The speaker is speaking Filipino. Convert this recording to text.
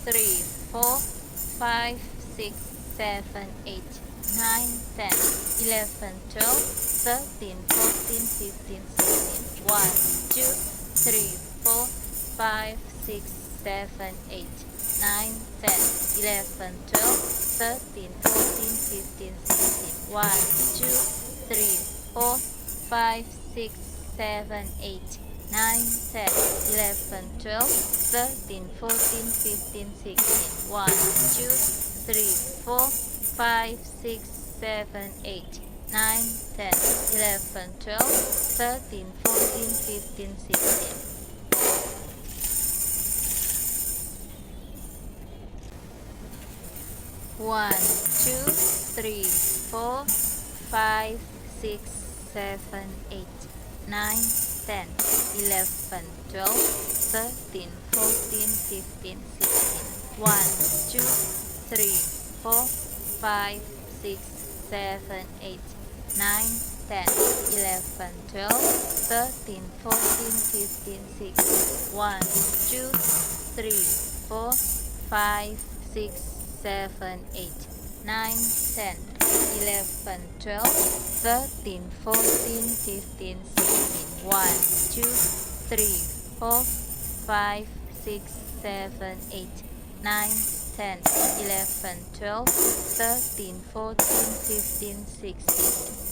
3, 4, 5, 6, 7, 8, 9, 10, 11, 12, 13, 14, 15, 16. 1, 2, 3, 4, 5, 6, 7, 8, 9, 10, 11, 12, 13, 14, 15, 16. 1, 2, 3, 4, 5, 6, 7, 8, 9, 10, 11, 12, 13, 14, 15, 16. 1, 2, 3, 4, 5, 6, 7, 8, 9, 10, 11, 12, 13, 14, 15, 16. 1, 2, 3, 4, 5, 6, 7, 8, 9, 10, 11, 12, 13, 14, 15, 16. 1, 2, 3, 4, 5, 6, 7, 8, 9, 10, 11, 12, 13, 14, 15, 16. 1, 2, 3, 4, 5, 6, 7, 8, 9, 10, 11, 12, 13, 14, 15, 16. 1, 2, 3, 4, 5, 6, 7, 8, 9, 10, 11, 12, 13, 14, 15, 16.